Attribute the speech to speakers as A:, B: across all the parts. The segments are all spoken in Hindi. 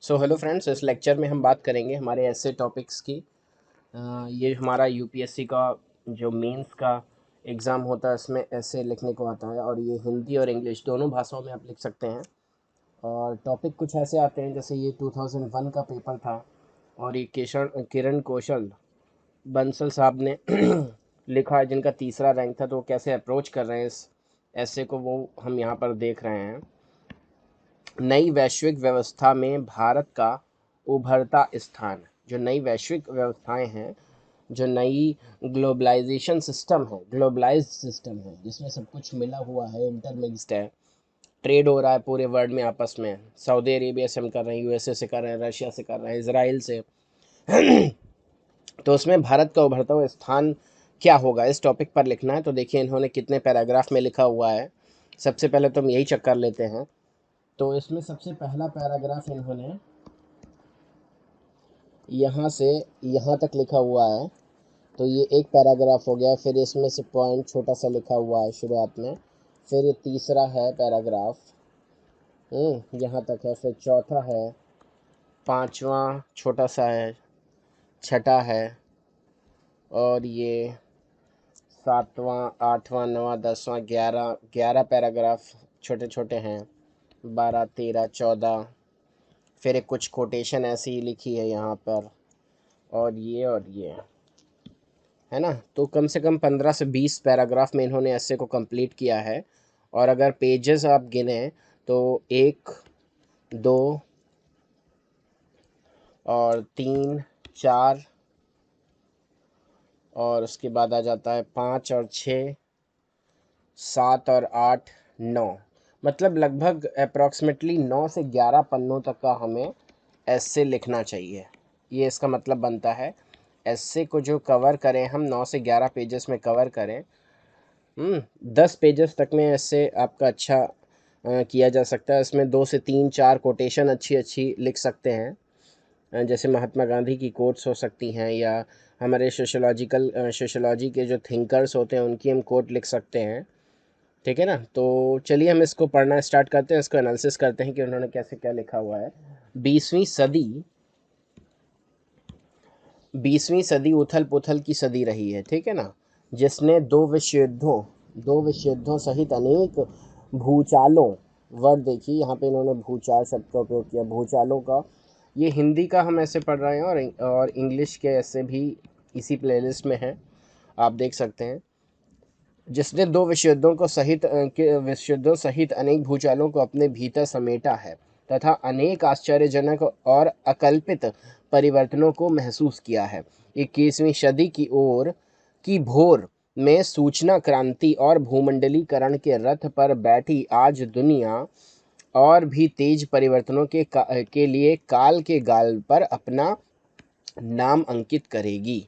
A: सो हेलो फ्रेंड्स, इस लेक्चर में हम बात करेंगे हमारे ऐसे टॉपिक्स की। ये हमारा यूपीएससी का जो मेंस का एग्ज़ाम होता है इसमें ऐसे लिखने को आता है, और ये हिंदी और इंग्लिश दोनों भाषाओं में आप लिख सकते हैं। और टॉपिक कुछ ऐसे आते हैं, जैसे ये 2001 का पेपर था, और ये किरण कौशल बंसल साहब ने लिखा है, जिनका तीसरा रैंक था। तो वो कैसे अप्रोच कर रहे हैं इस ऐसे को, वो हम यहाँ पर देख रहे हैं। नई वैश्विक व्यवस्था में भारत का उभरता स्थान। जो नई वैश्विक व्यवस्थाएं हैं, जो नई ग्लोबलाइजेशन सिस्टम है, ग्लोबलाइज्ड सिस्टम है, जिसमें सब कुछ मिला हुआ है, इंटरमिक्स्ड है, ट्रेड हो रहा है पूरे वर्ल्ड में आपस में। सऊदी अरेबिया से हम कर रहे हैं, यूएसए से कर रहे हैं, रशिया से कर रहे हैं, इसराइल से। तो उसमें भारत का उभरता हुआ स्थान क्या होगा, इस टॉपिक पर लिखना है। तो देखिए इन्होंने कितने पैराग्राफ में लिखा हुआ है। सबसे पहले तो हम यही चेक कर लेते हैं। तो इसमें सबसे पहला पैराग्राफ इन्होंने यहाँ से यहाँ तक लिखा हुआ है। तो ये एक पैराग्राफ हो गया। फिर इसमें से पॉइंट छोटा सा लिखा हुआ है शुरुआत में। फिर ये तीसरा है पैराग्राफ, यहाँ तक है। फिर चौथा है, पांचवा छोटा सा है, छठा है, और ये सातवां, आठवां, नवां, 10वां, 11 पैराग्राफ छोटे छोटे हैं। 12, 13, 14। फिर एक कुछ कोटेशन ऐसी ही लिखी है यहाँ पर, और ये है ना। तो कम से कम 15 से 20 पैराग्राफ में इन्होंने ऐसे को कंप्लीट किया है। और अगर पेजेस आप गिने तो 1, 2 और 3, 4, और उसके बाद आ जाता है 5 और 6, 7 और 8, 9। मतलब लगभग अप्रॉक्सीमेटली 9 से 11 पन्नों तक का हमें ऐसे लिखना चाहिए। ये इसका मतलब बनता है। ऐसे को जो कवर करें हम, 9 से 11 पेजेस में कवर करें। 10 पेजेस तक में ऐसे आपका अच्छा किया जा सकता है। इसमें 2 से 3, 4 कोटेशन अच्छी अच्छी लिख सकते हैं। जैसे महात्मा गांधी की कोट्स हो सकती हैं, या हमारे सोशोलॉजी के जो थिंकर्स होते हैं उनकी हम कोट लिख सकते हैं। ठीक है ना। तो चलिए हम इसको पढ़ना स्टार्ट करते हैं, इसको एनालिसिस करते हैं कि उन्होंने कैसे क्या लिखा हुआ है। 20वीं सदी 20वीं सदी उथल पुथल की सदी रही है, ठीक है ना, जिसने दो विश्व युद्धों सहित अनेक भूचालों, वर्ड देखिए यहाँ पे इन्होंने भूचाल शब्द का उपयोग किया, भूचालों का। ये हिंदी का हम ऐसे पढ़ रहे हैं, और इंग्लिश के ऐसे भी इसी प्लेलिस्ट में है, आप देख सकते हैं। जिसने दो विश्व युद्धों को सहित विश्व युद्धों सहित अनेक भूचालों को अपने भीतर समेटा है, तथा अनेक आश्चर्यजनक और अकल्पित परिवर्तनों को महसूस किया है। 21वीं सदी की भोर में सूचना क्रांति और भूमंडलीकरण के रथ पर बैठी आज दुनिया और भी तेज परिवर्तनों के लिए काल के गाल पर अपना नाम अंकित करेगी।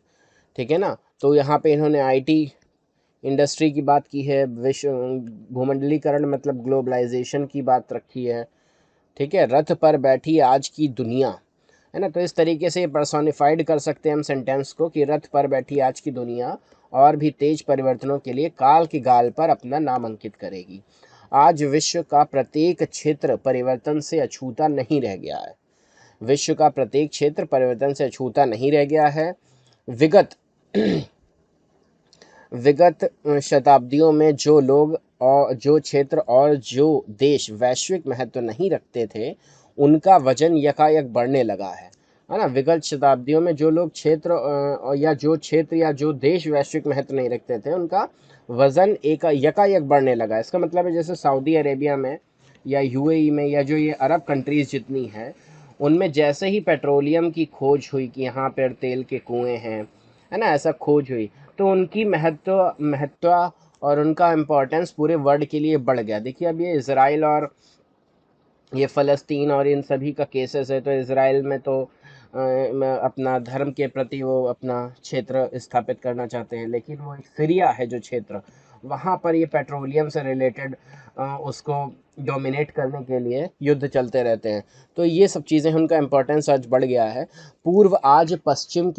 A: ठीक है ना। तो यहाँ पे इन्होंने आईटी इंडस्ट्री की बात की है, विश्व भूमंडलीकरण मतलब ग्लोबलाइजेशन की बात रखी है। ठीक है, रथ पर बैठी आज की दुनिया, है ना। तो इस तरीके से पर्सोनिफाइड कर सकते हैं हम सेंटेंस को, कि रथ पर बैठी आज की दुनिया और भी तेज परिवर्तनों के लिए काल की गाल पर अपना नाम अंकित करेगी। आज विश्व का प्रत्येक क्षेत्र परिवर्तन से अछूता नहीं रह गया है। विश्व का प्रत्येक क्षेत्र परिवर्तन से अछूता नहीं रह गया है। विगत विगत शताब्दियों में जो लोग और जो क्षेत्र और जो देश वैश्विक महत्व नहीं रखते थे, उनका वजन यकायक बढ़ने लगा है ना। विगत शताब्दियों में जो लोग क्षेत्र या जो देश वैश्विक महत्व नहीं रखते थे, उनका वजन यकायक बढ़ने लगा। इसका मतलब है जैसे सऊदी अरेबिया में या यूएई में, या जो ये अरब कंट्रीज जितनी हैं, उनमें जैसे ही पेट्रोलियम की खोज हुई कि यहाँ पर तेल के कुएं हैं, है ना, ऐसा खोज हुई, तो उनकी महत्व और उनका इम्पोर्टेंस पूरे वर्ल्ड के लिए बढ़ गया। देखिए अब ये इसराइल और ये फ़लस्तीन और इन सभी का केसेस है। तो इसराइल में तो अपना धर्म के प्रति वो अपना क्षेत्र स्थापित करना चाहते हैं, लेकिन वो एक सीरिया है जो क्षेत्र, वहाँ पर ये पेट्रोलियम से रिलेटेड उसको डोमिनेट करने के लिए युद्ध चलते रहते हैं। तो ये सब चीज़ें, उनका इम्पोर्टेंस आज बढ़ गया है। पूर्व आज पश्चिम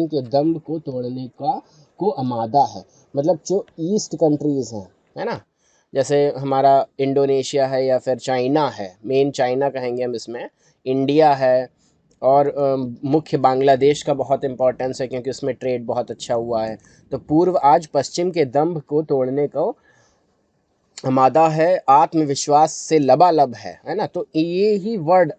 A: के दम्भ को तोड़ने को आमादा है। मतलब जो ईस्ट कंट्रीज़ हैं, है ना, जैसे हमारा इंडोनेशिया है या फिर चाइना है, मेन चाइना कहेंगे हम इसमें, इंडिया है, और मुख्य बांग्लादेश का बहुत इम्पोर्टेंस है क्योंकि उसमें ट्रेड बहुत अच्छा हुआ है। तो पूर्व आज पश्चिम के दंभ को तोड़ने को आमादा है, आत्मविश्वास से लबालब है ना। तो ये ही वर्ड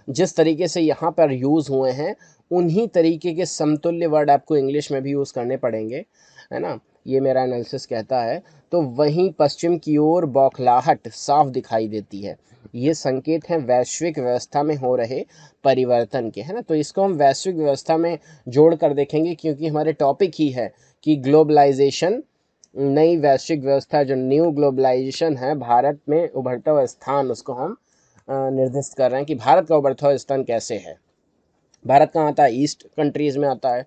A: जिस तरीके से यहाँ पर यूज़ हुए हैं, उन्हीं तरीके के समतुल्य वर्ड आपको इंग्लिश में भी यूज़ करने पड़ेंगे, है ना। ये मेरा एनालिसिस कहता है। तो वहीं पश्चिम की ओर बौखलाहट साफ दिखाई देती है। ये संकेत हैं वैश्विक व्यवस्था में हो रहे परिवर्तन के, है ना। तो इसको हम वैश्विक व्यवस्था में जोड़ कर देखेंगे क्योंकि हमारे टॉपिक ही है कि ग्लोबलाइजेशन, नई वैश्विक व्यवस्था, जो न्यू ग्लोबलाइजेशन है, भारत में उभरता हुआ स्थान, उसको हम निर्दिष्ट कर रहे हैं कि भारत का उभरता हुआ स्थान कैसे है। भारत कहाँ आता है? ईस्ट कंट्रीज़ में आता है,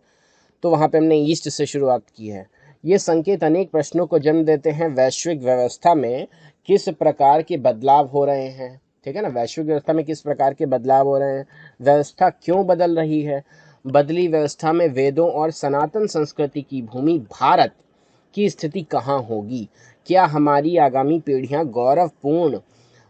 A: तो वहाँ पे हमने ईस्ट से शुरुआत की है। ये संकेत अनेक प्रश्नों को जन्म देते हैं। वैश्विक व्यवस्था में किस प्रकार के बदलाव हो रहे हैं, ठीक है ना। वैश्विक व्यवस्था में किस प्रकार के बदलाव हो रहे हैं, व्यवस्था क्यों बदल रही है, बदली व्यवस्था में वेदों और सनातन संस्कृति की भूमि भारत की स्थिति कहाँ होगी, क्या हमारी आगामी पीढ़ियाँ गौरवपूर्ण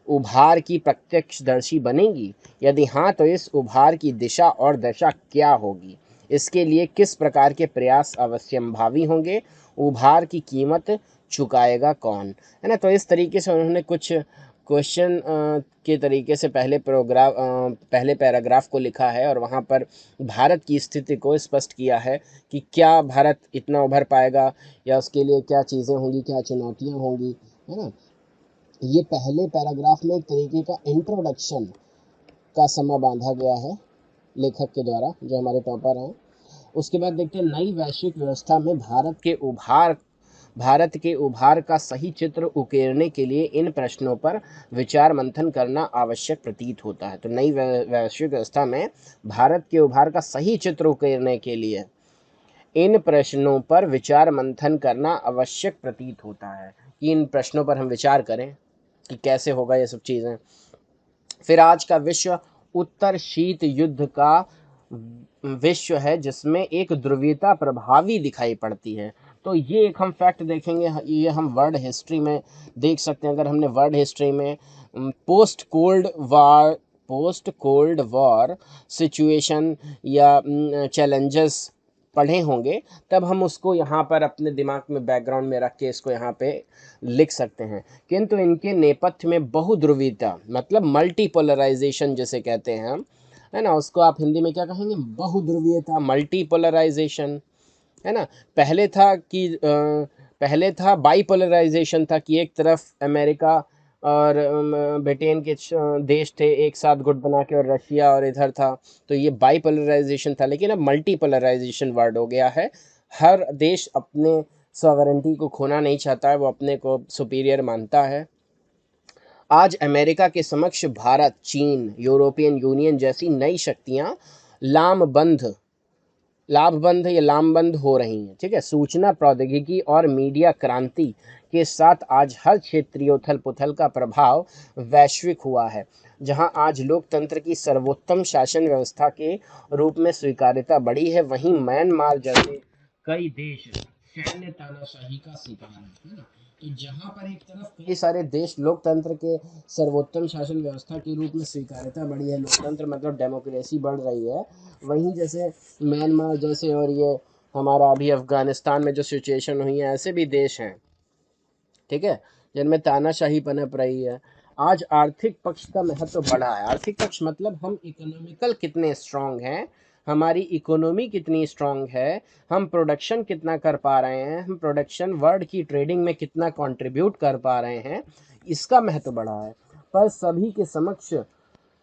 A: उभार की प्रत्यक्षदर्शी बनेंगी, यदि हाँ तो इस उभार की दिशा और दशा क्या होगी, इसके लिए किस प्रकार के प्रयास अवश्यंभावी होंगे, उभार की कीमत चुकाएगा कौन, है ना। तो इस तरीके से उन्होंने कुछ क्वेश्चन के तरीके से पहले पैराग्राफ को लिखा है और वहाँ पर भारत की स्थिति को स्पष्ट किया है कि क्या भारत इतना उभर पाएगा या उसके लिए क्या चीज़ें होंगी, क्या चुनौतियाँ होंगी, है ना। ये पहले पैराग्राफ में एक तरीके का इंट्रोडक्शन का समा बांधा गया है लेखक के द्वारा, जो हमारे टॉपर हैं। उसके बाद देखते हैं नई वैश्विक व्यवस्था में भारत के उभार का सही चित्र उकेरने के लिए इन प्रश्नों पर विचार मंथन करना आवश्यक प्रतीत होता है। तो नई वैश्विक व्यवस्था में भारत के उभार का सही चित्र उकेरने के लिए इन प्रश्नों पर विचार मंथन करना आवश्यक प्रतीत होता है कि इन प्रश्नों पर हम विचार करें कि कैसे होगा ये सब चीज़ें। फिर आज का विश्व उत्तर शीत युद्ध का विश्व है जिसमें एक ध्रुवीयता प्रभावी दिखाई पड़ती है। तो ये एक हम फैक्ट देखेंगे, ये हम वर्ल्ड हिस्ट्री में देख सकते हैं। अगर हमने वर्ल्ड हिस्ट्री में पोस्ट कोल्ड वॉर सिचुएशन या चैलेंजेस पढ़े होंगे, तब हम उसको यहाँ पर अपने दिमाग में बैकग्राउंड में रख के इसको यहाँ पे लिख सकते हैं। किंतु इनके नेपथ्य में बहुध्रुवीयता, मतलब मल्टीपोलराइजेशन जिसे कहते हैं हम, है ना, उसको आप हिंदी में क्या कहेंगे? बहुध्रुवीयता, मल्टीपोलराइजेशन, है ना। पहले था बाइपोलराइजेशन था कि एक तरफ अमेरिका और ब्रिटेन के देश थे एक साथ गुट बना के, और रशिया और इधर था, तो ये बाइपोलराइजेशन था। लेकिन अब मल्टीपोलराइजेशन वर्ड हो गया है। हर देश अपने सॉवरेंटी को खोना नहीं चाहता है, वो अपने को सुपीरियर मानता है। आज अमेरिका के समक्ष भारत, चीन, यूरोपियन यूनियन जैसी नई शक्तियां लाभबंद या लामबंद हो रही हैं, ठीक है। सूचना प्रौद्योगिकी और मीडिया क्रांति के साथ आज हर क्षेत्रीय उथल पुथल का प्रभाव वैश्विक हुआ है। जहां आज लोकतंत्र की सर्वोत्तम शासन व्यवस्था के रूप में स्वीकार्यता बढ़ी है, वहीं म्यांमार जैसे कई देश सैन्य तानाशाही का शिकार है ना। तो जहाँ पर एक तरफ कई सारे देश लोकतंत्र के सर्वोत्तम शासन व्यवस्था के रूप में स्वीकार्यता बढ़ी है, लोकतंत्र मतलब डेमोक्रेसी बढ़ रही है, वहीं जैसे म्यांमार जैसे और ये हमारा अभी अफगानिस्तान में जो सिचुएशन हुई है, ऐसे भी देश हैं, ठीक है, जिनमें तानाशाही पनप रही है। आज आर्थिक पक्ष का महत्व बढ़ा है। आर्थिक पक्ष मतलब हम इकोनॉमिकल कितने स्ट्रांग हैं, हमारी इकोनॉमी कितनी स्ट्रांग है, हम प्रोडक्शन कितना कर पा रहे हैं, हम प्रोडक्शन वर्ल्ड की ट्रेडिंग में कितना कंट्रीब्यूट कर पा रहे हैं, इसका महत्व बढ़ा है। पर सभी के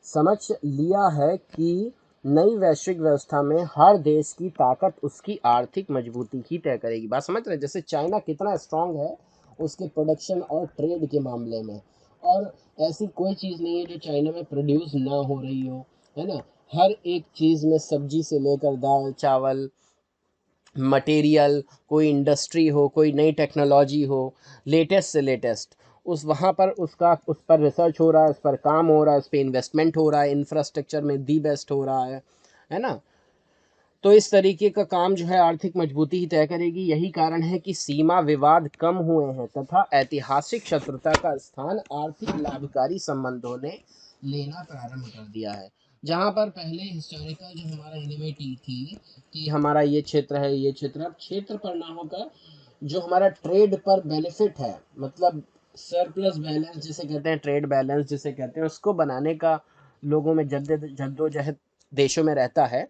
A: समझ लिया है कि नई वैश्विक व्यवस्था में हर देश की ताकत उसकी आर्थिक मजबूती ही तय करेगी। बात समझ रहे? जैसे चाइना कितना स्ट्रांग है उसके प्रोडक्शन और ट्रेड के मामले में, और ऐसी कोई चीज़ नहीं है जो चाइना में प्रोड्यूस ना हो रही हो, है ना। हर एक चीज़ में, सब्जी से लेकर दाल चावल, मटेरियल, कोई इंडस्ट्री हो, कोई नई टेक्नोलॉजी हो, लेटेस्ट से लेटेस्ट, उस वहाँ पर उस पर रिसर्च हो रहा है, उस पर काम हो रहा है, उस पर इन्वेस्टमेंट हो रहा है, इंफ्रास्ट्रक्चर में दी बेस्ट हो रहा है ना। तो इस तरीके का काम जो है आर्थिक मजबूती ही तय करेगी। यही कारण है कि सीमा विवाद कम हुए हैं तथा ऐतिहासिक शत्रुता का स्थान आर्थिक लाभकारी संबंधों ने लेना प्रारंभ कर दिया है। जहां पर पहले हिस्टोरिकल जो हमारा एनिमिटी थी कि हमारा ये क्षेत्र है, ये क्षेत्र, अब क्षेत्र पर ना होकर जो हमारा ट्रेड पर बेनिफिट है, मतलब सरप्लस बैलेंस जिसे कहते हैं, ट्रेड बैलेंस जिसे कहते हैं, उसको बनाने का लोगों में जद्दोजहद देशों में रहता है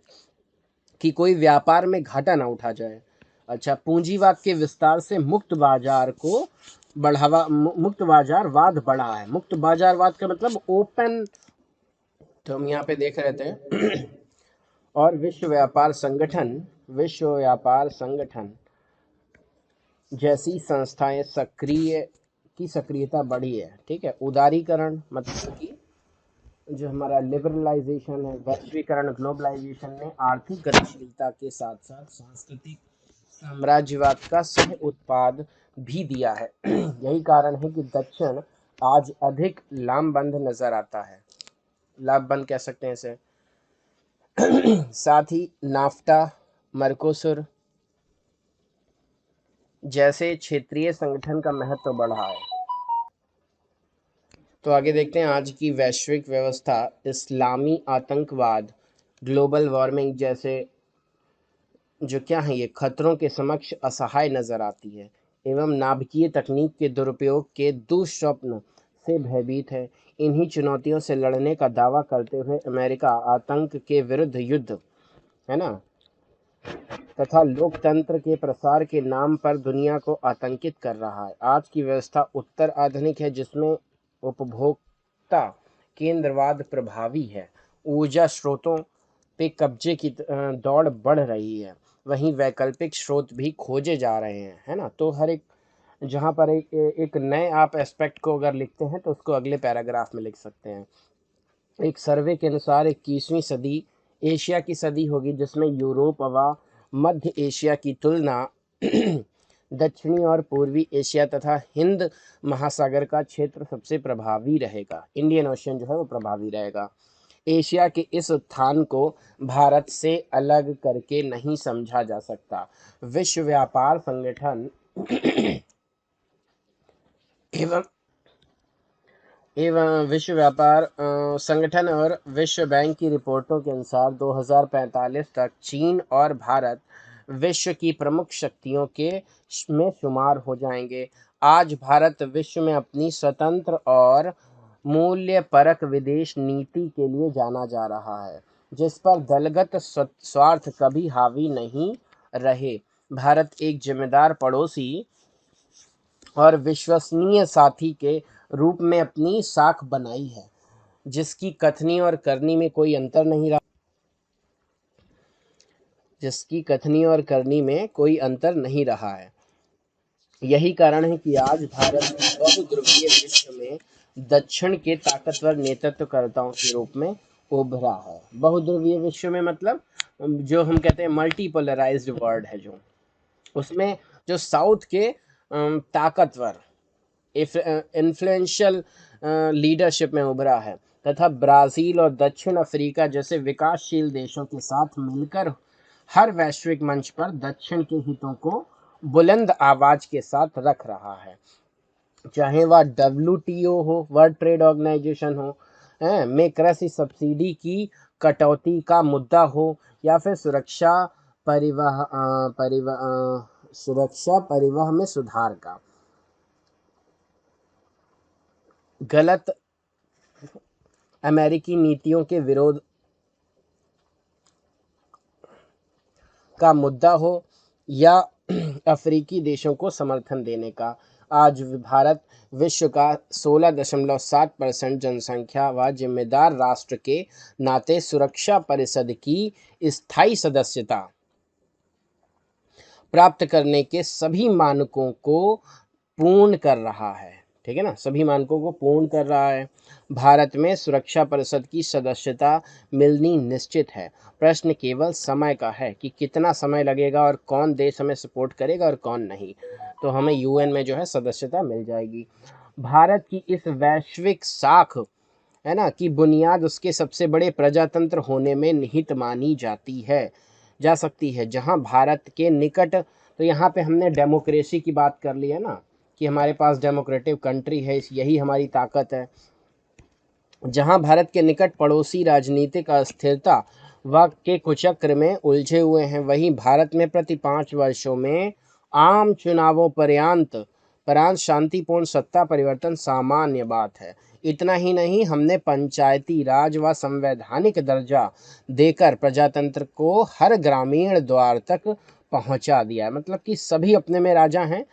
A: कि कोई व्यापार में घाटा ना उठा जाए। अच्छा, पूंजीवाद के विस्तार से मुक्त बाजार को बढ़ावा, मुक्त बाजारवाद बढ़ा है। मुक्त बाजारवाद का मतलब ओपन, तो हम यहाँ पे देख रहे थे और विश्व व्यापार संगठन जैसी संस्थाएं सक्रियता बढ़ी है। ठीक है, उदारीकरण मतलब कि जो हमारा लिबरलाइजेशन है, वैश्वीकरण, ग्लोबलाइजेशन ने आर्थिक गतिशीलता के साथ साथ सांस्कृतिक साम्राज्यवाद का सह उत्पाद भी दिया है। यही कारण है कि दक्षिण आज अधिक लामबंद नजर आता है, लाभबंद कह सकते हैं इसे। साथ ही नाफ्टा, मर्कोसुर जैसे क्षेत्रीय संगठन का महत्व बढ़ा है। तो आगे देखते हैं आज की वैश्विक व्यवस्था। इस्लामी आतंकवाद, ग्लोबल वार्मिंग जैसे जो क्या है, ये खतरों के समक्ष असहाय नजर आती है एवं नाभिकीय तकनीक के दुरुपयोग के दुष्स्वप्न से भयभीत है। इन्हीं चुनौतियों से लड़ने का दावा करते हुए अमेरिका आतंक के विरुद्ध युद्ध, है ना, तथा लोकतंत्र के प्रसार के नाम पर दुनिया को आतंकित कर रहा है। आज की व्यवस्था उत्तर आधुनिक है जिसमें उपभोक्ता केंद्रवाद प्रभावी है। ऊर्जा स्रोतों पे कब्जे की दौड़ बढ़ रही है। वहीं वैकल्पिक स्रोत भी खोजे जा रहे हैं, है ना। तो हर एक जहाँ पर एक नए आप एस्पेक्ट को अगर लिखते हैं तो उसको अगले पैराग्राफ में लिख सकते हैं। एक सर्वे के अनुसार 21वीं सदी एशिया की सदी होगी जिसमें यूरोप व मध्य एशिया की तुलना दक्षिणी और पूर्वी एशिया तथा हिंद महासागर का क्षेत्र सबसे प्रभावी रहेगा। इंडियन ओशन जो है वो प्रभावी रहेगा। एशिया के इस स्थान को भारत से अलग करके नहीं समझा जा सकता। विश्व व्यापार संगठन एवं विश्व व्यापार संगठन और विश्व बैंक की रिपोर्टों के अनुसार 2045 तक चीन और भारत विश्व की प्रमुख शक्तियों के में शुमार हो जाएंगे। आज भारत विश्व में अपनी स्वतंत्र और मूल्य परक विदेश नीति के लिए जाना जा रहा है जिस पर दलगत स्वार्थ कभी हावी नहीं रहे। भारत एक जिम्मेदार पड़ोसी और विश्वसनीय साथी के रूप में अपनी साख बनाई है जिसकी कथनी और करनी में कोई अंतर नहीं रहा है। यही कारण है कि आज भारत बहुध्रुवीय विश्व में दक्षिण के ताकतवर नेतृत्वकर्ताओं के रूप में उभरा है। बहुध्रुवीय विश्व में मतलब जो हम कहते हैं मल्टीपोलराइज्ड वर्ल्ड है, जो उसमें जो साउथ के ताकतवर इन्फ्लुएंशियल लीडरशिप में उभरा है तथा ब्राज़ील और दक्षिण अफ्रीका जैसे विकासशील देशों के साथ मिलकर हर वैश्विक मंच पर दक्षिण के हितों को बुलंद आवाज के साथ रख रहा है। चाहे वह WTO हो, वर्ल्ड ट्रेड ऑर्गेनाइजेशन हो, में कृषि सब्सिडी की कटौती का मुद्दा हो या फिर सुरक्षा परिवहन में सुधार का, गलत अमेरिकी नीतियों के विरोध का मुद्दा हो या अफ्रीकी देशों को समर्थन देने का। आज भारत विश्व का 16.7% जनसंख्या व जिम्मेदार राष्ट्र के नाते सुरक्षा परिषद की स्थायी सदस्यता प्राप्त करने के सभी मानकों को पूर्ण कर रहा है। ठीक है ना, सभी मानकों को पूर्ण कर रहा है। भारत में सुरक्षा परिषद की सदस्यता मिलनी निश्चित है। प्रश्न केवल समय का है कि कितना समय लगेगा और कौन देश हमें सपोर्ट करेगा और कौन नहीं। तो हमें UN में जो है सदस्यता मिल जाएगी। भारत की इस वैश्विक साख, है ना, की बुनियाद उसके सबसे बड़े प्रजातंत्र होने में निहित मानी जाती है। जा सकती है जहां भारत के निकट, तो यहाँ पे हमने डेमोक्रेसी की बात कर ली है ना, कि हमारे पास डेमोक्रेटिक कंट्री है, यही हमारी ताकत है। जहां भारत के निकट पड़ोसी राजनीतिक अस्थिरता व के कुचक्र में उलझे हुए हैं, वहीं भारत में प्रति 5 वर्षों में आम चुनावों परांत शांतिपूर्ण सत्ता परिवर्तन सामान्य बात है। इतना ही नहीं, हमने पंचायती राज व संवैधानिक दर्जा देकर प्रजातंत्र को हर ग्रामीण द्वार तक पहुंचा दिया है। मतलब कि सभी अपने में राजा हैं,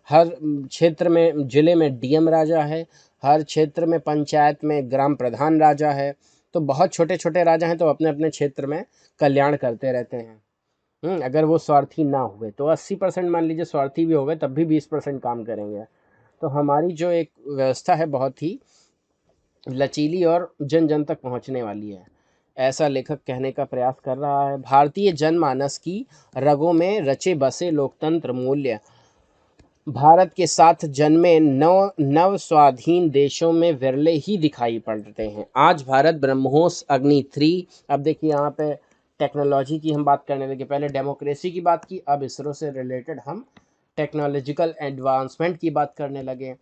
A: हर क्षेत्र में, जिले में डीएम राजा है, हर क्षेत्र में पंचायत में ग्राम प्रधान राजा है। तो बहुत छोटे छोटे राजा हैं, तो अपने अपने क्षेत्र में कल्याण करते रहते हैं। अगर वो स्वार्थी ना हुए तो 80% मान लीजिए स्वार्थी भी हो गए, तब भी 20% काम करेंगे। तो हमारी जो एक व्यवस्था है बहुत ही लचीली और जन जन तक पहुंचने वाली है, ऐसा लेखक कहने का प्रयास कर रहा है। भारतीय जनमानस की रगों में रचे बसे लोकतंत्र मूल्य भारत के साथ जन्मे नव स्वाधीन देशों में विरले ही दिखाई पड़ते हैं। आज भारत ब्रह्मोस अग्नि 3, अब देखिए यहाँ पे टेक्नोलॉजी की हम बात करने लगे। पहले डेमोक्रेसी की बात की, अब इसरो से रिलेटेड हम टेक्नोलॉजिकल एडवांसमेंट की बात करने लगे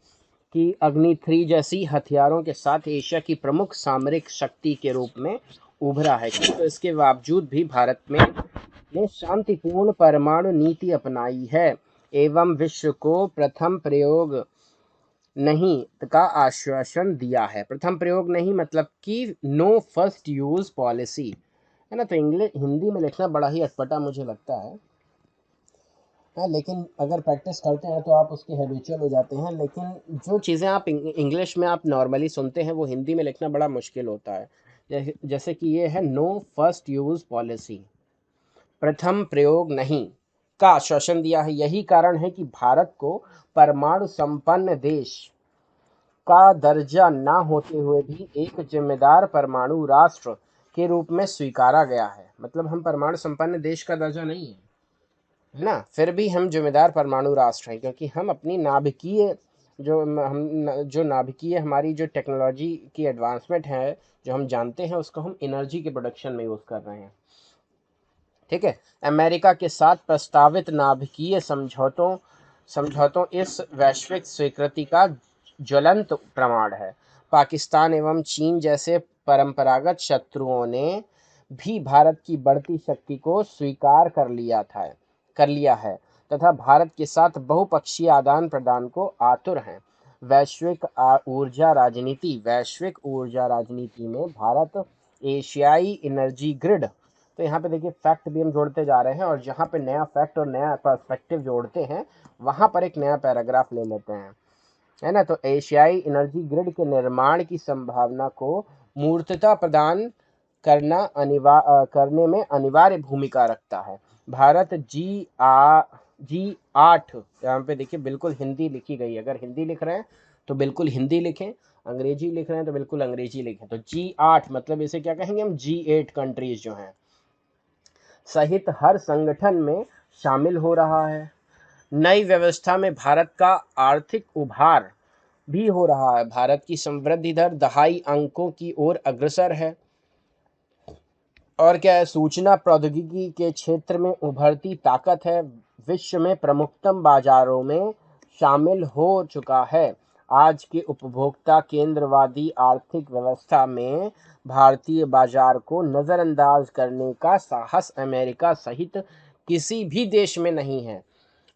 A: कि अग्नि 3 जैसी हथियारों के साथ एशिया की प्रमुख सामरिक शक्ति के रूप में उभरा है। तो इसके बावजूद भी भारत ने शांतिपूर्ण परमाणु नीति अपनाई है एवं विश्व को प्रथम प्रयोग नहीं का आश्वासन दिया है। प्रथम प्रयोग नहीं मतलब कि नो फर्स्ट यूज पॉलिसी, है ना। तो इंग्लिश हिंदी में लिखना बड़ा ही अटपटा मुझे लगता है, लेकिन अगर प्रैक्टिस करते हैं तो आप उसके हैबिचुअल हो जाते हैं। लेकिन जो चीज़ें आप इंग्लिश में आप नॉर्मली सुनते हैं वो हिंदी में लिखना बड़ा मुश्किल होता है। जैसे कि ये है नो फर्स्ट यूज पॉलिसी, प्रथम प्रयोग नहीं का आश्वासन दिया है। यही कारण है कि भारत को परमाणु संपन्न देश का दर्जा ना होते हुए भी एक जिम्मेदार परमाणु राष्ट्र के रूप में स्वीकारा गया है। मतलब हम परमाणु संपन्न देश का दर्जा नहीं है ना, फिर भी हम जिम्मेदार परमाणु राष्ट्र हैं, क्योंकि हम अपनी नाभिकीय जो नाभिकीय हमारी जो टेक्नोलॉजी की एडवांसमेंट है, जो हम जानते हैं, उसको हम एनर्जी के प्रोडक्शन में यूज़ कर रहे हैं। ठीक है। अमेरिका के साथ प्रस्तावित नाभिकीय समझौतों इस वैश्विक स्वीकृति का ज्वलंत प्रमाण है। पाकिस्तान एवं चीन जैसे परंपरागत शत्रुओं ने भी भारत की बढ़ती शक्ति को स्वीकार कर लिया है तथा भारत के साथ बहुपक्षीय आदान प्रदान को आतुर हैं। वैश्विक ऊर्जा राजनीति में भारत एशियाई एनर्जी ग्रिड, तो यहाँ पे देखिए फैक्ट भी हम जोड़ते जा रहे हैं, और जहाँ पे नया फैक्ट और नया पर्सपेक्टिव जोड़ते हैं वहाँ पर एक नया पैराग्राफ ले लेते हैं, है ना। तो एशियाई एनर्जी ग्रिड के निर्माण की संभावना को मूर्तता प्रदान करने में अनिवार्य भूमिका रखता है। भारत G8, यहाँ पे देखिए बिल्कुल हिंदी लिखी गई है। अगर हिंदी लिख रहे हैं तो बिल्कुल हिंदी लिखें, अंग्रेजी लिख रहे हैं तो बिल्कुल अंग्रेजी लिखें। तो G8 मतलब इसे क्या कहेंगे हम, G8 कंट्रीज जो हैं सहित हर संगठन में शामिल हो रहा है। नई व्यवस्था में भारत का आर्थिक उभार भी हो रहा है। भारत की समृद्धि दर दहाई अंकों की ओर अग्रसर है। और क्या है, सूचना प्रौद्योगिकी के क्षेत्र में उभरती ताकत है, विश्व में प्रमुखतम बाजारों में शामिल हो चुका है। आज के उपभोक्ता केंद्रवादी आर्थिक व्यवस्था में भारतीय बाजार को नज़रअंदाज करने का साहस अमेरिका सहित किसी भी देश में नहीं है।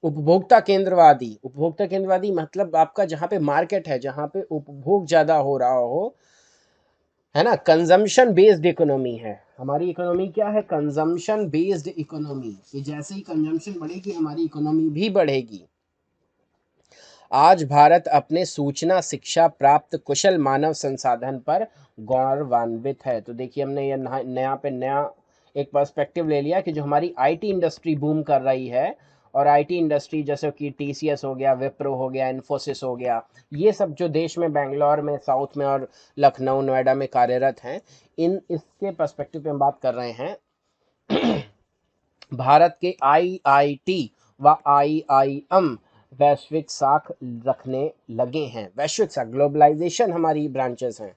A: उपभोक्ता केंद्रवादी मतलब आपका जहाँ पे मार्केट है, जहाँ पे उपभोग ज़्यादा हो रहा हो, है ना। कंजम्पशन बेस्ड इकोनॉमी है हमारी इकोनॉमी। क्या है, कंजम्पशन बेस्ड इकोनॉमी, कि जैसे ही कंजम्पशन बढ़ेगी हमारी इकोनॉमी भी बढ़ेगी। आज भारत अपने सूचना शिक्षा प्राप्त कुशल मानव संसाधन पर गौरवान्वित है। तो देखिए हमने ये नया एक पर्सपेक्टिव ले लिया कि जो हमारी आईटी इंडस्ट्री बूम कर रही है, और आईटी इंडस्ट्री जैसे कि टीसीएस हो गया, विप्रो हो गया, इन्फोसिस हो गया, ये सब जो देश में बेंगलोर में, साउथ में और लखनऊ नोएडा में कार्यरत हैं, इसके पर्सपेक्टिव पे हम बात कर रहे हैं। भारत के आईआईटी व आईआईएम वैश्विक साख रखने लगे हैं। वैश्विक साख, ग्लोबलाइजेशन हमारी ब्रांचेस हैं।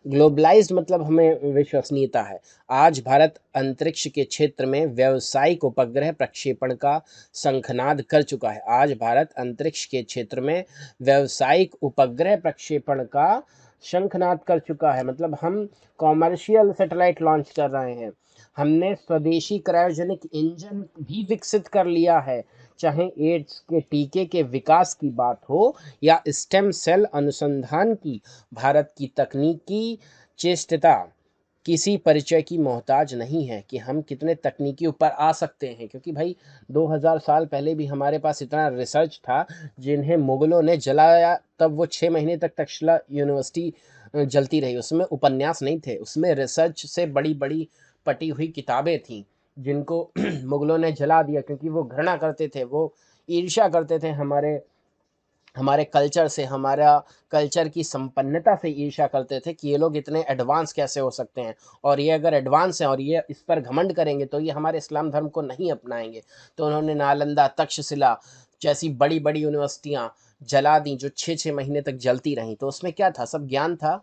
A: ग्लोबलाइज्ड मतलब हमें विश्वसनीयता है। आज भारत अंतरिक्ष के क्षेत्र में व्यावसायिक उपग्रह प्रक्षेपण का शंखनाद कर चुका है। आज भारत अंतरिक्ष के क्षेत्र में व्यावसायिक उपग्रह प्रक्षेपण का शंखनाद कर चुका है, मतलब हम कॉमर्शियल सैटेलाइट लॉन्च कर रहे हैं। हमने स्वदेशी क्रायोजेनिक इंजन भी विकसित कर लिया है। चाहे एड्स के टीके के विकास की बात हो या स्टेम सेल अनुसंधान की, भारत की तकनीकी चेष्टता किसी परिचय की मोहताज नहीं है कि हम कितने तकनीकी ऊपर आ सकते हैं, क्योंकि भाई 2000 साल पहले भी हमारे पास इतना रिसर्च था। जिन्हें मुगलों ने जलाया तब वो 6 महीने तक तक्षशिला यूनिवर्सिटी जलती रही। उसमें उपन्यास नहीं थे, उसमें रिसर्च से बड़ी बड़ी पटी हुई किताबें थीं, जिनको मुगलों ने जला दिया क्योंकि वो घृणा करते थे, वो ईर्ष्या करते थे हमारे हमारे कल्चर से, हमारा कल्चर की संपन्नता से ईर्ष्या करते थे कि ये लोग इतने एडवांस कैसे हो सकते हैं, और ये अगर एडवांस हैं और ये इस पर घमंड करेंगे तो ये हमारे इस्लाम धर्म को नहीं अपनाएंगे। तो उन्होंने नालंदा, तक्षशिला जैसी बड़ी बड़ी यूनिवर्सिटियाँ जला दी, जो 6-6 महीने तक जलती रहीं। तो उसमें क्या था, सब ज्ञान था।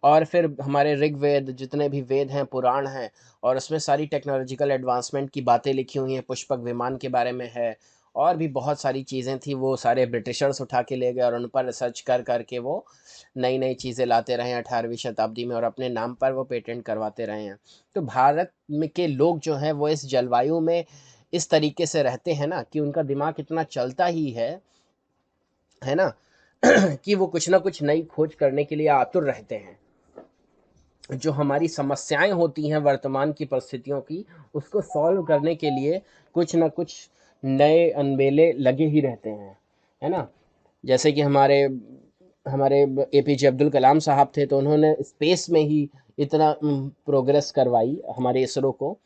A: और फिर हमारे ऋग्वेद, जितने भी वेद हैं, पुराण हैं, और उसमें सारी टेक्नोलॉजिकल एडवांसमेंट की बातें लिखी हुई हैं। पुष्पक विमान के बारे में है, और भी बहुत सारी चीज़ें थी। वो सारे ब्रिटिशर्स उठा के ले गए और उन पर रिसर्च कर करके वो नई नई चीज़ें लाते रहे 18वीं शताब्दी में, और अपने नाम पर वो पेटेंट करवाते रहे हैं। तो भारत में के लोग जो हैं वो इस जलवायु में इस तरीके से रहते हैं ना, कि उनका दिमाग इतना चलता ही है ना कि वो कुछ ना कुछ नई खोज करने के लिए आतुर रहते हैं। जो हमारी समस्याएं होती हैं वर्तमान की परिस्थितियों की, उसको सॉल्व करने के लिए कुछ ना कुछ नए अनबेले लगे ही रहते हैं, है ना। जैसे कि हमारे हमारे एपीजे अब्दुल कलाम साहब थे, तो उन्होंने स्पेस में ही इतना प्रोग्रेस करवाई हमारे इसरो को,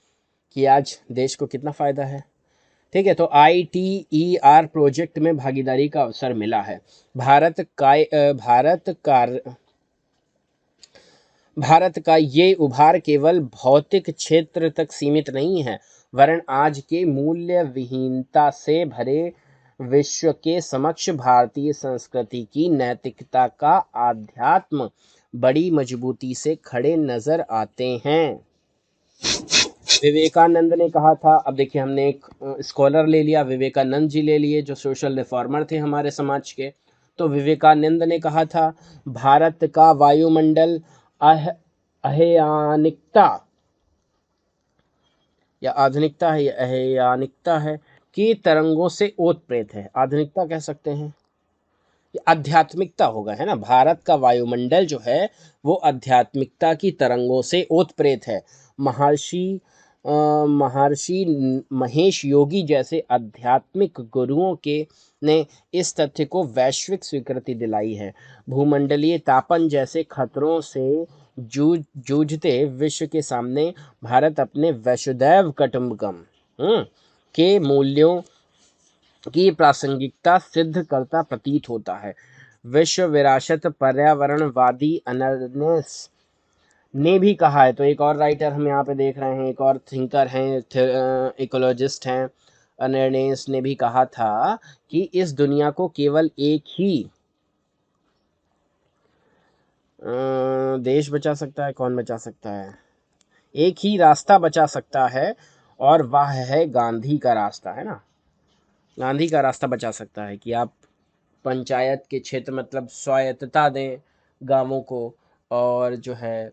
A: कि आज देश को कितना फ़ायदा है। ठीक है, तो ITER प्रोजेक्ट में भागीदारी का अवसर मिला है। भारत का ये उभार केवल भौतिक क्षेत्र तक सीमित नहीं है, वरन आज के मूल्य विहीनता से भरे विश्व के समक्ष भारतीय संस्कृति की नैतिकता का आध्यात्म बड़ी मजबूती से खड़े नजर आते हैं। विवेकानंद ने कहा था, अब देखिए हमने एक स्कॉलर ले लिया, विवेकानंद जी ले लिए, जो सोशल रिफॉर्मर थे हमारे समाज के। तो विवेकानंद ने कहा था, भारत का वायुमंडल अहेयानिकता या आधुनिकता है, या अहेयानिकता है, कि तरंगों से ओतप्रेत है। आधुनिकता कह सकते हैं, ये आध्यात्मिकता होगा, है ना। भारत का वायुमंडल जो है वो आध्यात्मिकता की तरंगों से ओतप्रेत है। महर्षि महर्षि महेश योगी जैसे आध्यात्मिक गुरुओं के ने इस तथ्य को वैश्विक स्वीकृति दिलाई है। भूमंडलीय तापन जैसे खतरों से जूझते विश्व के सामने भारत अपने वसुधैव कुटुंबकम के मूल्यों की प्रासंगिकता सिद्ध करता प्रतीत होता है। विश्व विरासत पर्यावरणवादी अनर्नेस ने भी कहा है। तो एक और राइटर हम यहाँ पे देख रहे हैं, एक और थिंकर हैं, इकोलॉजिस्ट हैं, अनर्नेस ने भी कहा था कि इस दुनिया को केवल एक ही देश बचा सकता है। कौन बचा सकता है? एक ही रास्ता बचा सकता है, और वह है गांधी का रास्ता, है ना। गांधी का रास्ता बचा सकता है कि आप पंचायत के क्षेत्र, मतलब स्वायत्तता दें गांवों को, और जो है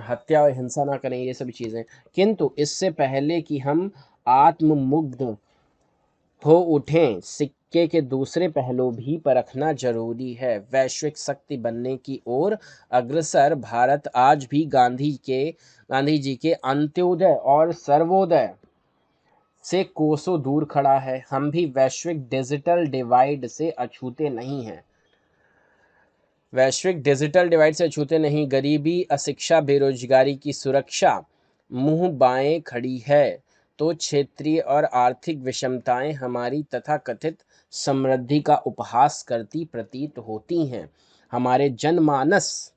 A: हत्या और हिंसा ना करें, ये सभी चीज़ें। किंतु इससे पहले कि हम आत्ममुग्ध हो उठें, सिक्के के दूसरे पहलू भी परखना जरूरी है। वैश्विक शक्ति बनने की ओर अग्रसर भारत आज भी गांधी जी के अंत्योदय और सर्वोदय से कोसों दूर खड़ा है। हम भी वैश्विक डिजिटल डिवाइड से अछूते नहीं हैं। वैश्विक डिजिटल डिवाइड से अछूते नहीं। गरीबी, अशिक्षा, बेरोजगारी की सुरक्षा मुंह बाएं खड़ी है, तो क्षेत्रीय और आर्थिक विषमताएं हमारी तथाकथित समृद्धि का उपहास करती प्रतीत होती हैं। हमारे जनमानस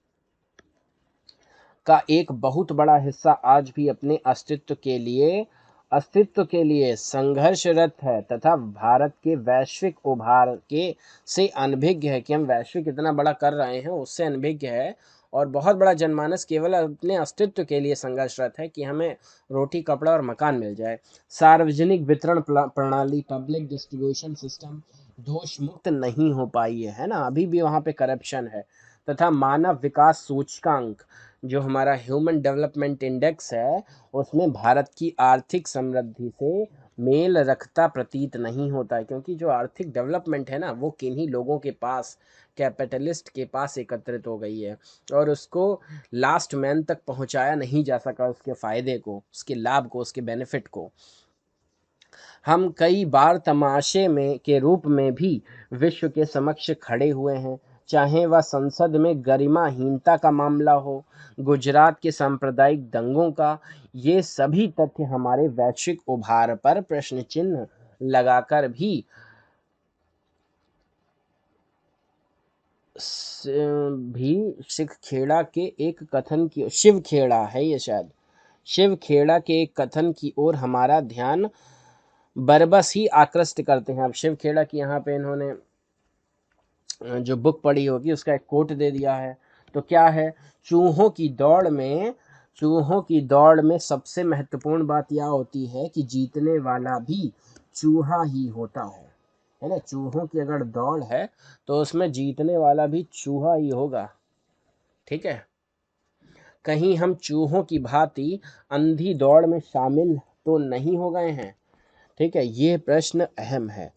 A: का एक बहुत बड़ा हिस्सा आज भी अपने अस्तित्व के लिए अस्तित्व के लिए संघर्षरत है तथा भारत के वैश्विक उभार के से अनभिज्ञ है कि हम वैश्विक इतना बड़ा कर रहे हैं उससे अनभिज्ञ है। और बहुत बड़ा जनमानस केवल अपने अस्तित्व के लिए संघर्षरत है कि हमें रोटी कपड़ा और मकान मिल जाए। सार्वजनिक वितरण प्रणाली पब्लिक डिस्ट्रीब्यूशन सिस्टम दोष मुक्त नहीं हो पाई है ना, अभी भी वहाँ पे करप्शन है। तथा मानव विकास सूचकांक जो हमारा ह्यूमन डेवलपमेंट इंडेक्स है उसमें भारत की आर्थिक समृद्धि से मेल रखता प्रतीत नहीं होता है, क्योंकि जो आर्थिक डेवलपमेंट है ना वो किन्हीं लोगों के पास, कैपिटलिस्ट के पास एकत्रित हो गई है और उसको लास्ट मैन तक पहुंचाया नहीं जा सका, उसके फ़ायदे को, उसके लाभ को, उसके बेनिफिट को। हम कई बार तमाशे में के रूप में भी विश्व के समक्ष खड़े हुए हैं, चाहे वह संसद में गरिमाहीनता का मामला हो, गुजरात के सांप्रदायिक दंगों का। ये सभी तथ्य हमारे वैश्विक उभार पर प्रश्न चिन्ह लगाकर भी शिव खेड़ा के एक कथन की, शिव खेड़ा है ये शायद, शिव खेड़ा के एक कथन की ओर हमारा ध्यान बरबस ही आकृष्ट करते हैं। अब शिव खेड़ा की यहाँ पे इन्होंने जो बुक पढ़ी होगी उसका एक कोट दे दिया है। तो क्या है, चूहों की दौड़ में, चूहों की दौड़ में सबसे महत्वपूर्ण बात यह होती है कि जीतने वाला भी चूहा ही होता है ना। चूहों की अगर दौड़ है तो उसमें जीतने वाला भी चूहा ही होगा, ठीक है। कहीं हम चूहों की भांति अंधी दौड़ में शामिल तो नहीं हो गए हैं, ठीक है, ये प्रश्न अहम है।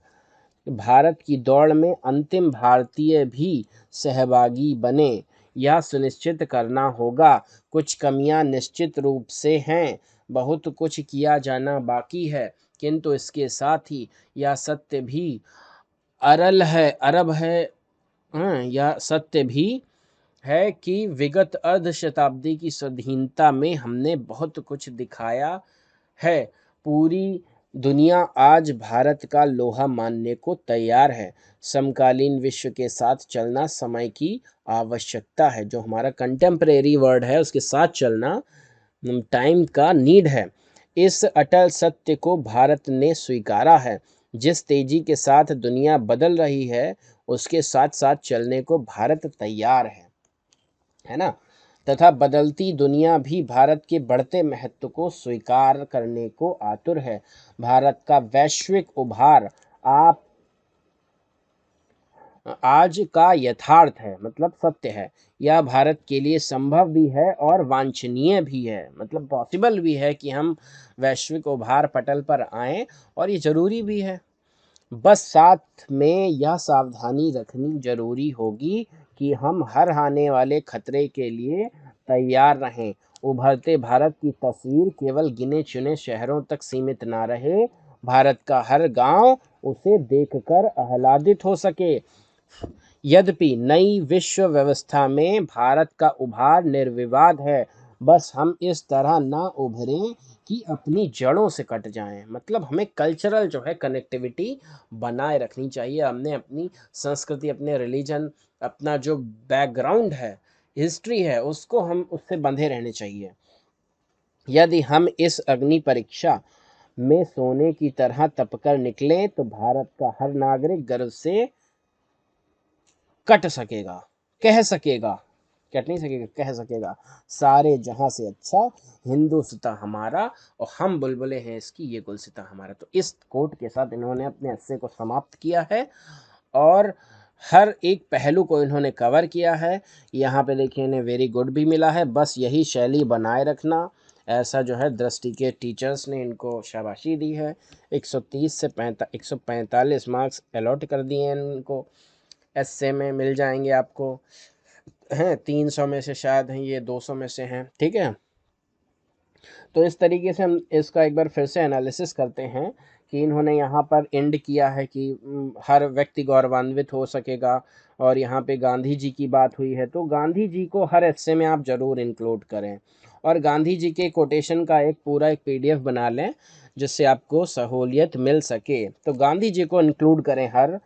A: भारत की दौड़ में अंतिम भारतीय भी सहभागी बने, यह सुनिश्चित करना होगा। कुछ कमियां निश्चित रूप से हैं, बहुत कुछ किया जाना बाकी है, किंतु इसके साथ ही यह सत्य भी अरब है, यह सत्य भी है कि विगत अर्ध शताब्दी की स्वाधीनता में हमने बहुत कुछ दिखाया है। पूरी दुनिया आज भारत का लोहा मानने को तैयार है। समकालीन विश्व के साथ चलना समय की आवश्यकता है। जो हमारा कंटेम्परेरी वर्ड है उसके साथ चलना टाइम का नीड है। इस अटल सत्य को भारत ने स्वीकारा है। जिस तेजी के साथ दुनिया बदल रही है उसके साथ साथ चलने को भारत तैयार है ना। तथा बदलती दुनिया भी भारत के बढ़ते महत्व को स्वीकार करने को आतुर है। भारत का वैश्विक उभार आप आज का यथार्थ है, मतलब सत्य है। यह भारत के लिए संभव भी है और वांछनीय भी है, मतलब पॉसिबल भी है कि हम वैश्विक उभार पटल पर आएं, और ये ज़रूरी भी है। बस साथ में यह सावधानी रखनी जरूरी होगी कि हम हर आने वाले खतरे के लिए तैयार रहें। उभरते भारत की तस्वीर केवल गिने चुने शहरों तक सीमित ना रहे, भारत का हर गांव उसे देखकर आह्लादित हो सके। यद्यपि नई विश्व व्यवस्था में भारत का उभार निर्विवाद है, बस हम इस तरह ना उभरें कि अपनी जड़ों से कट जाएं। मतलब हमें कल्चरल जो है कनेक्टिविटी बनाए रखनी चाहिए। हमने अपनी संस्कृति, अपने रिलीजन, अपना जो बैकग्राउंड है, हिस्ट्री है, उसको हम उससे बंधे रहने चाहिए। यदि हम इस अग्नि परीक्षा में सोने की तरह तपकर निकलें तो भारत का हर नागरिक गर्व से कट सकेगा, कह सकेगा, कट नहीं सकेगा, कह सकेगा, सारे जहां से अच्छा हिंदुस्ता हमारा और हम बुलबुले हैं इसकी, ये गुलसिता हमारा। तो इस कोट के साथ इन्होंने अपने हिस्से को समाप्त किया है और हर एक पहलू को इन्होंने कवर किया है। यहाँ पे देखिए इन्हें वेरी गुड भी मिला है। बस यही शैली बनाए रखना, ऐसा जो है दृष्टि के टीचर्स ने इनको शाबाशी दी है। 130 से 145 मार्क्स अलॉट कर दिए हैं इनको। एसए में मिल जाएंगे आपको, हैं 300 में से शायद हैं ये 200 में से हैं, ठीक है। तो इस तरीके से हम इसका एक बार फिर से एनालिसिस करते हैं कि इन्होंने यहाँ पर एंड किया है कि हर व्यक्ति गौरवान्वित हो सकेगा, और यहाँ पे गांधी जी की बात हुई है तो गांधी जी को हर हिस्से में आप ज़रूर इंक्लूड करें, और गांधी जी के कोटेशन का एक पूरा एक पीडीएफ बना लें जिससे आपको सहूलियत मिल सके। तो गांधी जी को इंक्लूड करें हर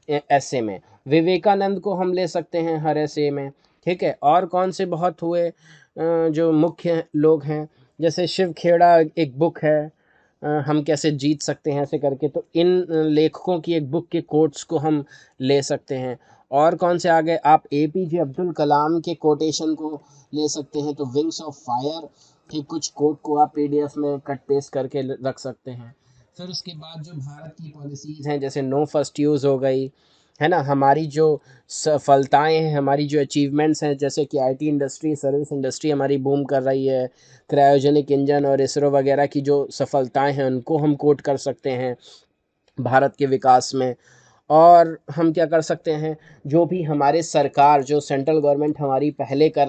A: ऐसे में। विवेकानंद को हम ले सकते हैं हर ऐसे में, ठीक है। और कौन से बहुत हुए जो मुख्य लोग हैं, जैसे शिव खेड़ा एक बुक है, हम कैसे जीत सकते हैं ऐसे करके, तो इन लेखकों की एक बुक के कोट्स को हम ले सकते हैं। और कौन से आगे आप एपीजे अब्दुल कलाम के कोटेशन को ले सकते हैं, तो विंग्स ऑफ फायर के कुछ कोट को आप पीडीएफ में कट पेस्ट करके रख सकते हैं। फिर उसके बाद जो भारत की पॉलिसीज़ हैं, जैसे नो फर्स्ट यूज़ हो गई, है ना, हमारी जो सफलताएं हैं, हमारी जो अचीवमेंट्स हैं, जैसे कि आईटी इंडस्ट्री, सर्विस इंडस्ट्री हमारी बूम कर रही है, क्रायोजेनिक इंजन और इसरो वगैरह की जो सफलताएं हैं उनको हम कोट कर सकते हैं भारत के विकास में। और हम क्या कर सकते हैं, जो भी हमारे सरकार, जो सेंट्रल गवर्नमेंट हमारी पहल कर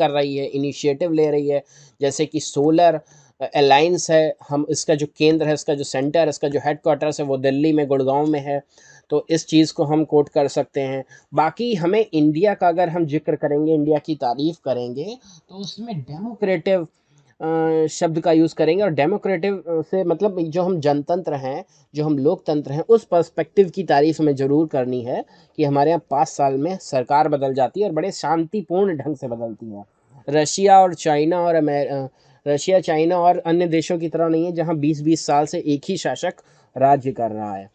A: रही है, इनिशिएटिव ले रही है, जैसे कि सोलर अलायंस है, हम इसका जो केंद्र है, इसका जो सेंटर है, इसका जो हेडक्वार्टर्स है वो दिल्ली में, गुड़गांव में है, तो इस चीज़ को हम कोट कर सकते हैं। बाकी हमें इंडिया का अगर हम जिक्र करेंगे, इंडिया की तारीफ़ करेंगे, तो उसमें डेमोक्रेटिव शब्द का यूज़ करेंगे। और डेमोक्रेटिव से मतलब जो हम जनतंत्र हैं, जो हम लोकतंत्र हैं, उस पर्सपेक्टिव की तारीफ़ हमें ज़रूर करनी है कि हमारे यहाँ 5 साल में सरकार बदल जाती है और बड़े शांतिपूर्ण ढंग से बदलती है। रशिया और चाइना और रशिया, चाइना और अन्य देशों की तरह नहीं है जहाँ 20-20 साल से एक ही शासक राज्य कर रहा है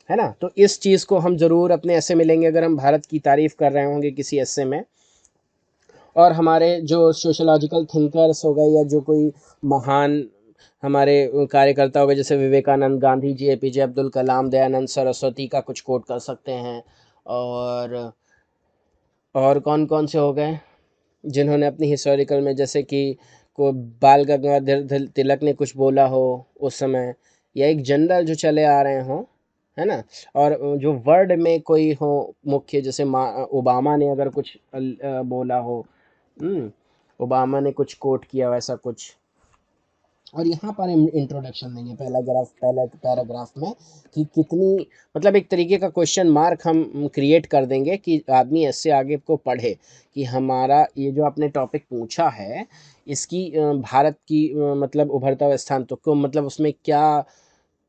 A: ना। तो इस चीज़ को हम ज़रूर अपने ऐसे मिलेंगे अगर हम भारत की तारीफ़ कर रहे होंगे किसी ऐसे में। और हमारे जो सोशलॉजिकल थिंकर्स हो गए, या जो कोई महान हमारे कार्यकर्ता हो गए, जैसे विवेकानंद, गांधी जी, एपीजे अब्दुल कलाम, दयानंद सरस्वती का कुछ कोट कर सकते हैं। और कौन कौन से हो गए जिन्होंने अपनी हिस्टोरिकल में, जैसे कि को बाल गंगाधर तिलक ने कुछ बोला हो उस समय, या एक जनरल जो चले आ रहे हों, है ना। और जो वर्ड में कोई हो मुख्य, जैसे ओबामा ने अगर कुछ बोला हो, ओबामा ने कुछ कोट किया वैसा कुछ। और यहाँ पर हम इंट्रोडक्शन देंगे पहले पैराग्राफ में कि कितनी, मतलब एक तरीके का क्वेश्चन मार्क हम क्रिएट कर देंगे कि आदमी ऐसे आगे को पढ़े कि हमारा ये जो आपने टॉपिक पूछा है, इसकी भारत की मतलब उभरता हुआ स्थान, तो क्यों, मतलब उसमें क्या,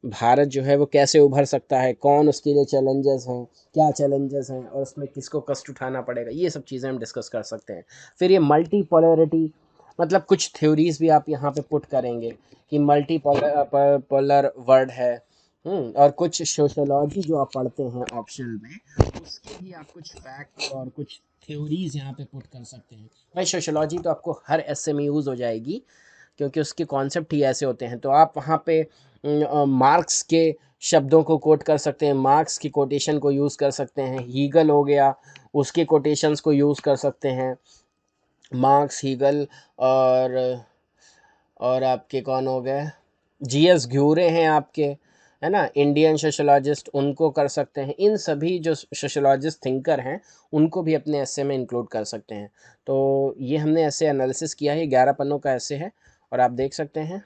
A: भारत जो है वो कैसे उभर सकता है, कौन उसके लिए चैलेंजेस हैं, क्या चैलेंजेस हैं, और उसमें किसको कष्ट उठाना पड़ेगा, ये सब चीज़ें हम डिस्कस कर सकते हैं। फिर ये मल्टीपोलैरिटी, मतलब कुछ थ्योरीज भी आप यहाँ पे पुट करेंगे कि मल्टीपोलर वर्ड है। और कुछ सोशोलॉजी जो आप पढ़ते हैं ऑप्शनल में, उसके भी आप कुछ फैक्ट और कुछ थ्योरीज यहाँ पे पुट कर सकते हैं। भाई सोशोलॉजी तो आपको हर एस्से में यूज़ हो जाएगी, क्योंकि उसके कॉन्सेप्ट ही ऐसे होते हैं। तो आप वहाँ पे मार्क्स के शब्दों को कोट कर सकते हैं, मार्क्स की कोटेशन को यूज़ कर सकते हैं, हीगल हो गया उसके कोटेशंस को यूज़ कर सकते हैं, मार्क्स, हीगल, और आपके कौन हो गए, जीएस घ्यूरे हैं आपके, है ना, इंडियन सोशोलॉजिस्ट, उनको कर सकते हैं। इन सभी जो सोशोलॉजिस्ट थिंकर हैं उनको भी अपने ऐसे में इंक्लूड कर सकते हैं। तो ये हमने ऐसे एनालिसिस किया है, 11 पन्नों का ऐसे है, और आप देख सकते हैं।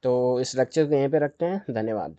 A: तो इस लेक्चर को यहीं पे रखते हैं। धन्यवाद।